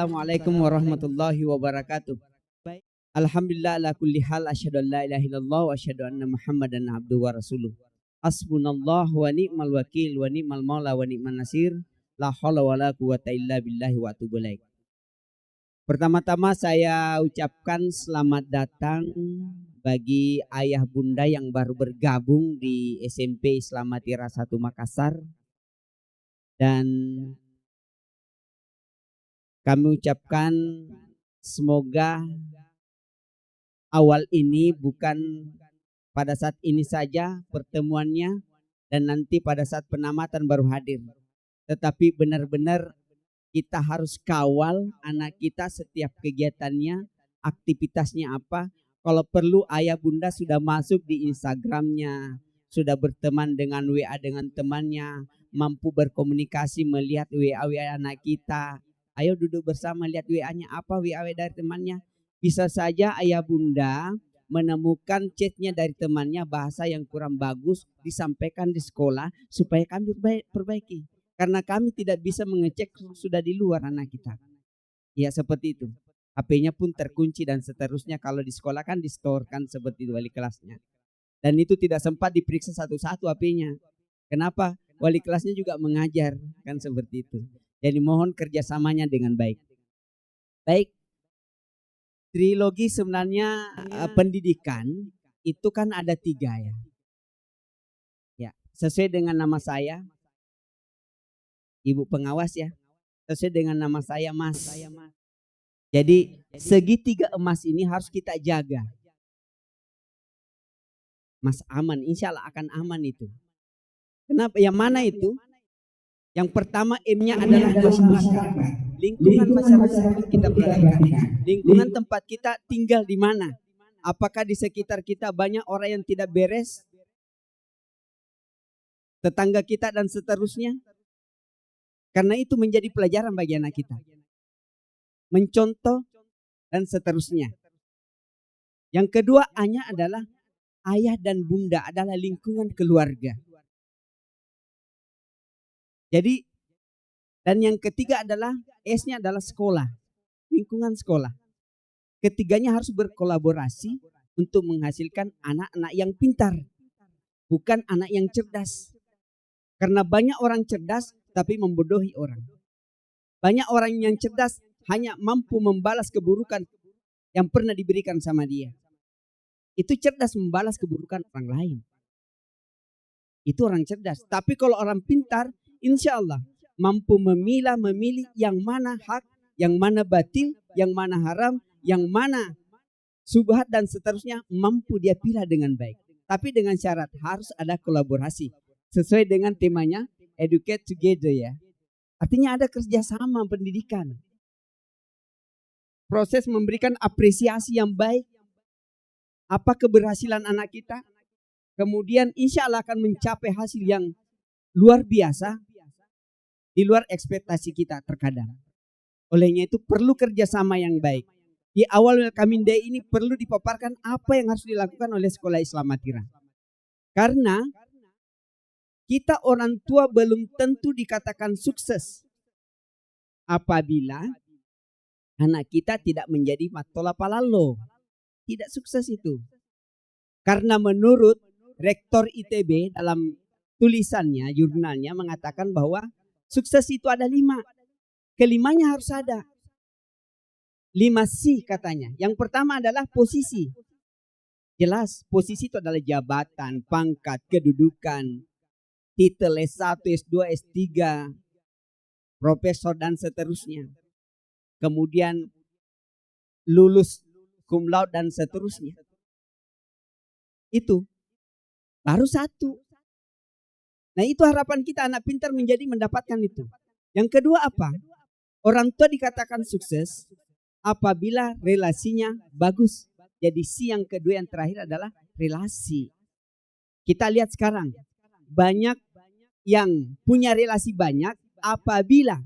Assalamualaikum warahmatullahi wabarakatuh. Alhamdulillah ala kulli hal, asyhadu an la ilaha illallah wa asyhadu anna Muhammadan abduhu wa rasuluh. Hasbunallah wa ni'mal wakil wa ni'mal maula wa ni'man nasir. La haula wa la quwata illa billahi wa atubu ilaik. Pertama-tama saya ucapkan selamat datang bagi ayah bunda yang baru bergabung di SMP Islam Atira 1 Makassar. Dan kami ucapkan semoga awal ini bukan pada saat ini saja pertemuannya dan nanti pada saat penamatan baru hadir. Tetapi benar-benar kita harus kawal anak kita setiap kegiatannya, aktivitasnya apa. Kalau perlu ayah bunda sudah masuk di Instagramnya, sudah berteman dengan WA dengan temannya, mampu berkomunikasi melihat WA anak kita. Ayo duduk bersama lihat WA-nya apa, WA dari temannya. Bisa saja ayah bunda menemukan chatnya dari temannya bahasa yang kurang bagus disampaikan di sekolah supaya kami perbaiki. Karena kami tidak bisa mengecek sudah di luar anak kita. Ya seperti itu. HP-nya pun terkunci dan seterusnya. Kalau di sekolah kan distorkan seperti itu wali kelasnya. Dan itu tidak sempat diperiksa satu-satu HP-nya. Kenapa? Wali kelasnya juga mengajar kan seperti itu. Jadi mohon kerjasamanya dengan baik. Baik, trilogi sebenarnya pendidikan itu kan ada 3 ya. Ya, sesuai dengan nama saya, Ibu pengawas ya. Sesuai dengan nama saya Mas. Jadi segitiga emas ini harus kita jaga. Mas aman, insya Allah akan aman itu. Kenapa? Yang mana itu? Yang pertama M-nya adalah masyarakat. Lingkungan masyarakat kita perhatikan. Lingkungan tempat kita tinggal di mana? Apakah di sekitar kita banyak orang yang tidak beres? Tetangga kita dan seterusnya? Karena itu menjadi pelajaran bagi anak kita. Mencontoh dan seterusnya. Yang kedua A-nya adalah ayah dan bunda adalah lingkungan keluarga. Jadi, dan yang ketiga adalah S-nya adalah sekolah, lingkungan sekolah. Ketiganya harus berkolaborasi untuk menghasilkan anak-anak yang pintar, bukan anak yang cerdas. Karena banyak orang cerdas tapi membodohi orang. Banyak orang yang cerdas hanya mampu membalas keburukan yang pernah diberikan sama dia. Itu cerdas membalas keburukan orang lain. Itu orang cerdas. Tapi kalau orang pintar, insya Allah mampu memilih yang mana hak, yang mana batil, yang mana haram, yang mana subhat dan seterusnya mampu dia pilih dengan baik. Tapi dengan syarat harus ada kolaborasi. Sesuai dengan temanya educate together ya. Artinya ada kerjasama pendidikan. Proses memberikan apresiasi yang baik. Apa keberhasilan anak kita. Kemudian insya Allah akan mencapai hasil yang luar biasa. Di luar ekspektasi kita terkadang. Olehnya itu perlu kerjasama yang baik. Di awal Welcoming Day ini perlu dipaparkan apa yang harus dilakukan oleh Sekolah Islam Atira. Karena kita orang tua belum tentu dikatakan sukses apabila anak kita tidak menjadi matola palalo. Tidak sukses itu. Karena menurut Rektor ITB dalam tulisannya, jurnalnya mengatakan bahwa sukses itu ada 5. Kelimanya harus ada. 5C katanya. Yang pertama adalah posisi. Jelas posisi itu adalah jabatan, pangkat, kedudukan, titel S1, S2, S3, profesor dan seterusnya. Kemudian lulus cum laude dan seterusnya. Itu baru 1. Nah itu harapan kita anak pintar mendapatkan itu. Yang kedua apa? Orang tua dikatakan sukses apabila relasinya bagus. Jadi si yang kedua yang terakhir adalah relasi. Kita lihat sekarang banyak yang punya relasi banyak apabila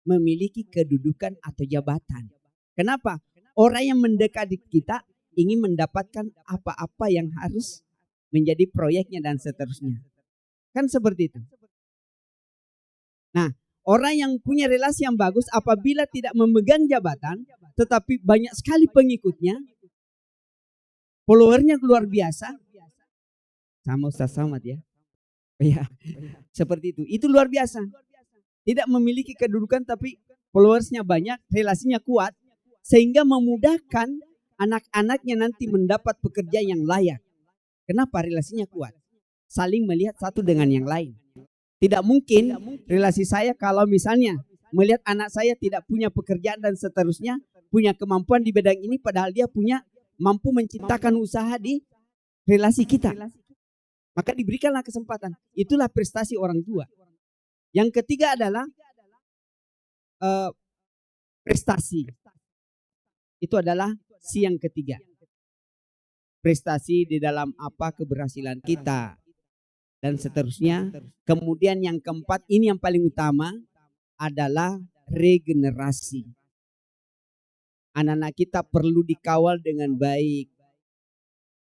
memiliki kedudukan atau jabatan. Kenapa? Orang yang mendekati kita ingin mendapatkan apa-apa yang harus menjadi proyeknya dan seterusnya. Kan seperti itu. Nah, Orang yang punya relasi yang bagus apabila tidak memegang jabatan, tetapi banyak sekali pengikutnya, followernya luar biasa, sama Ustaz Samad ya. Ya, seperti itu. Itu luar biasa. Tidak memiliki kedudukan tapi followersnya banyak, relasinya kuat, sehingga memudahkan anak-anaknya nanti mendapat pekerjaan yang layak. Kenapa? Relasinya kuat. Saling melihat satu dengan yang lain. Tidak mungkin relasi saya kalau misalnya melihat anak saya tidak punya pekerjaan dan seterusnya, punya kemampuan di bidang ini padahal dia punya mampu menciptakan usaha di relasi kita. Maka diberikanlah kesempatan. Itulah prestasi orang tua. Yang ketiga adalah prestasi. Itu adalah si yang ketiga. Prestasi di dalam apa keberhasilan kita dan seterusnya. Kemudian yang keempat, ini yang paling utama adalah regenerasi. Anak-anak kita perlu dikawal dengan baik.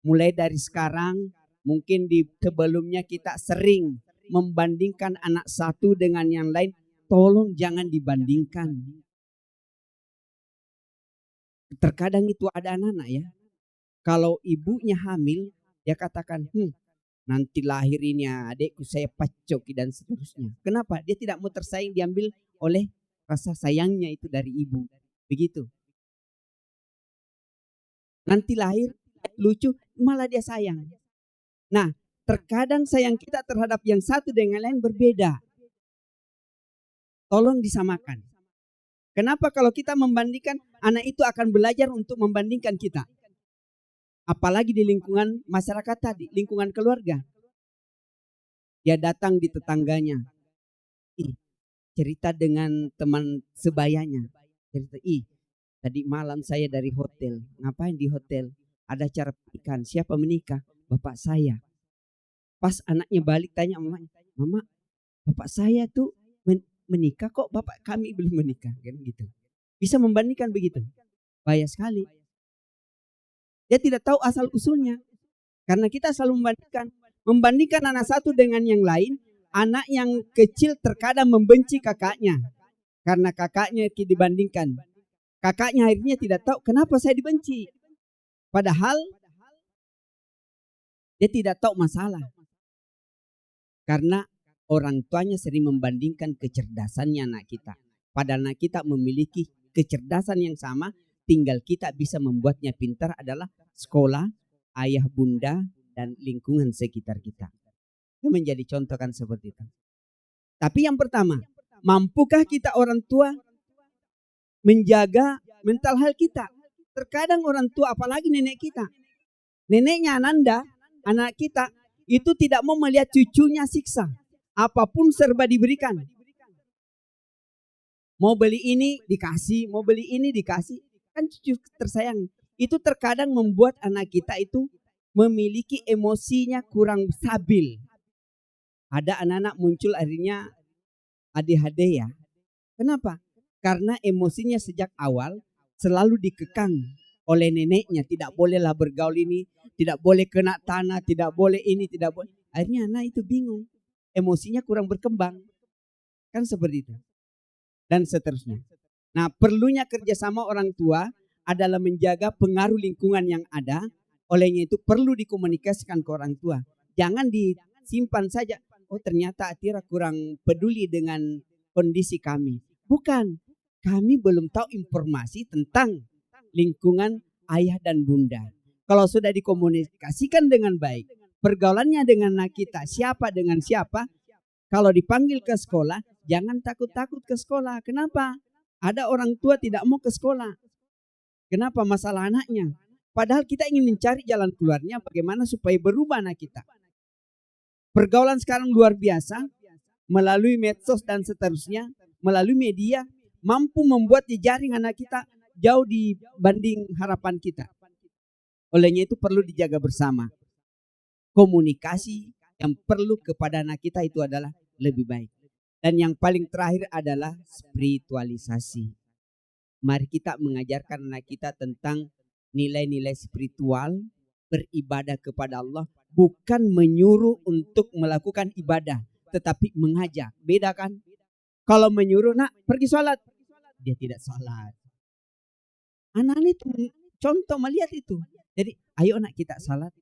Mulai dari sekarang, mungkin di sebelumnya kita sering membandingkan anak satu dengan yang lain. Tolong jangan dibandingkan. Terkadang itu ada anak-anak ya. Kalau ibunya hamil, dia katakan, nanti lahir ini adikku saya pacoki dan seterusnya. Kenapa? Dia tidak mau tersaing, diambil oleh rasa sayangnya itu dari ibu. Begitu. Nanti lahir lucu, malah dia sayang. Nah, terkadang sayang kita terhadap yang satu dengan lain berbeda. Tolong disamakan. Kenapa? Kalau kita membandingkan, anak itu akan belajar untuk membandingkan kita. Apalagi di lingkungan masyarakat tadi, lingkungan keluarga. Dia datang di tetangganya. Cerita dengan teman sebayanya. Cerita, tadi malam saya dari hotel. Ngapain di hotel? Ada acara pernikahan. Siapa menikah? Bapak saya. Pas anaknya balik tanya mamanya, Mama, bapak saya tuh menikah kok bapak kami belum menikah. Kan gitu. Bisa membandingkan begitu. Bahaya sekali. Dia tidak tahu asal usulnya. Karena kita selalu membandingkan anak satu dengan yang lain. Anak yang kecil terkadang membenci kakaknya. Karena kakaknya dibandingkan. Kakaknya akhirnya tidak tahu kenapa saya dibenci. Padahal dia tidak tahu masalah. Karena orang tuanya sering membandingkan kecerdasannya anak kita. Padahal anak kita memiliki kecerdasan yang sama. Tinggal kita bisa membuatnya pintar adalah sekolah, ayah bunda, dan lingkungan sekitar kita. Itu menjadi contoh kan seperti itu. Tapi yang pertama, mampukah kita orang tua menjaga mental health kita? Terkadang orang tua, apalagi nenek kita. Neneknya Ananda, anak kita, itu tidak mau melihat cucunya siksa. Apapun serba diberikan. Mau beli ini dikasih, mau beli ini dikasih. Kan cucu tersayang. Itu terkadang membuat anak kita itu memiliki emosinya kurang stabil. Ada anak-anak muncul akhirnya ADHD ya. Kenapa? Karena emosinya sejak awal selalu dikekang oleh neneknya. Tidak bolehlah bergaul ini, tidak boleh kena tanah, tidak boleh ini, tidak boleh. Akhirnya anak itu bingung. Emosinya kurang berkembang. Kan seperti itu. Dan seterusnya. Nah, perlunya kerjasama orang tua adalah menjaga pengaruh lingkungan yang ada. Olehnya itu perlu dikomunikasikan ke orang tua. Jangan disimpan saja. Oh, ternyata Atira kurang peduli dengan kondisi kami. Bukan. Kami belum tahu informasi tentang lingkungan ayah dan bunda. Kalau sudah dikomunikasikan dengan baik, pergaulannya dengan anak kita, siapa dengan siapa, kalau dipanggil ke sekolah, jangan takut-takut ke sekolah. Kenapa? Ada orang tua tidak mau ke sekolah. Kenapa? Masalah anaknya. Padahal kita ingin mencari jalan keluarnya bagaimana supaya berubah anak kita. Pergaulan sekarang luar biasa. Melalui medsos dan seterusnya. Melalui media. Mampu membuat jejaring anak kita jauh dibanding harapan kita. Olehnya itu perlu dijaga bersama. Komunikasi yang perlu kepada anak kita itu adalah lebih baik. Dan yang paling terakhir adalah spiritualisasi. Mari kita mengajarkan anak kita tentang nilai-nilai spiritual, beribadah kepada Allah. Bukan menyuruh untuk melakukan ibadah, tetapi mengajak. Beda kan? Kalau menyuruh, nak pergi sholat, dia tidak sholat. Anak-anak itu contoh melihat itu. Jadi ayo nak kita sholat.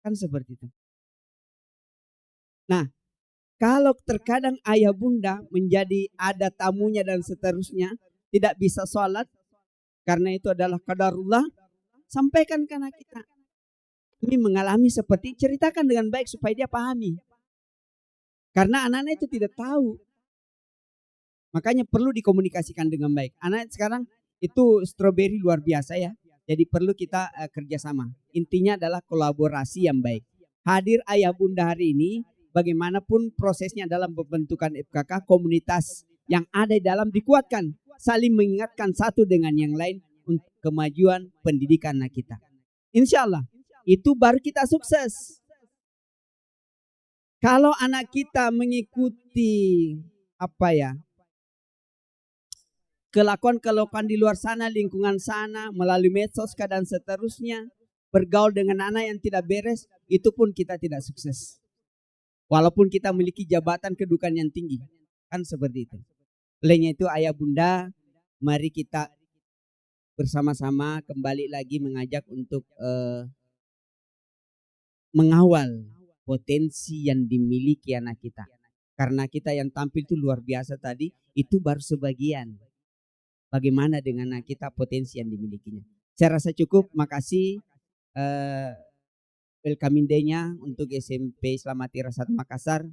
Kan seperti itu. Nah, kalau terkadang ayah bunda menjadi ada tamunya dan seterusnya, tidak bisa sholat, karena itu adalah qadarullah, sampaikan ke anak kita. Kami mengalami seperti, ceritakan dengan baik supaya dia pahami. Karena anak-anak itu tidak tahu. Makanya perlu dikomunikasikan dengan baik. Anak sekarang itu strawberry luar biasa ya. Jadi perlu kita kerjasama. Intinya adalah kolaborasi yang baik. Hadir ayah bunda hari ini, bagaimanapun prosesnya dalam pembentukan FKK, komunitas yang ada di dalam dikuatkan. Saling mengingatkan satu dengan yang lain untuk kemajuan pendidikan anak kita. Insya Allah itu baru kita sukses. Kalau anak kita mengikuti kelakuan di luar sana, lingkungan sana, melalui medsos dan seterusnya, bergaul dengan anak yang tidak beres, itu pun kita tidak sukses. Walaupun kita memiliki jabatan kedudukan yang tinggi, kan seperti itu. Olehnya itu ayah bunda, mari kita bersama-sama kembali lagi mengajak untuk mengawal potensi yang dimiliki anak kita. Karena kita yang tampil itu luar biasa tadi, itu baru sebagian. Bagaimana dengan anak kita potensi yang dimilikinya. Saya rasa cukup, makasih welcoming day-nya untuk SMP Islam Atira 1 Makassar.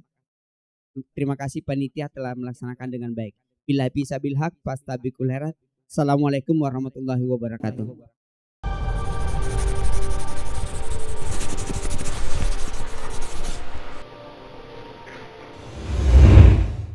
Terima kasih panitia telah melaksanakan dengan baik. Bila bisa bilhaq, fastabiqul khairat. Assalamualaikum warahmatullahi wabarakatuh.